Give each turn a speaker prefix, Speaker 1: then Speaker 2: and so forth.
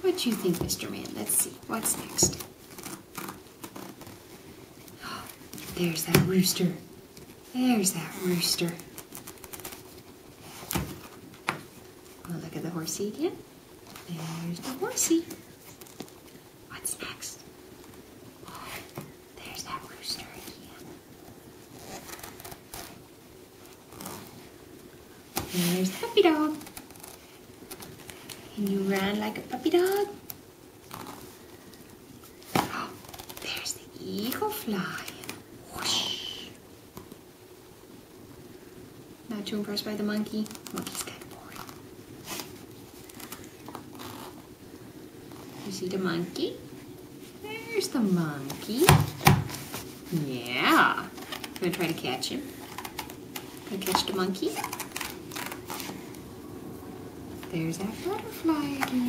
Speaker 1: What do you think, Mr. Man? Let's see. What's next? Oh, there's that rooster. There's that rooster. Oh, look at the horsey again. There's the horsey. What's next? Oh, there's that rooster again. There's the puppy dog. Can you run like a puppy dog? Oh, there's the eagle flying. Whoosh. Not too impressed by the monkey. Monkey's kind of boring. You see the monkey? There's the monkey. Yeah. Gonna try to catch him. Gonna catch the monkey. There's that butterfly again.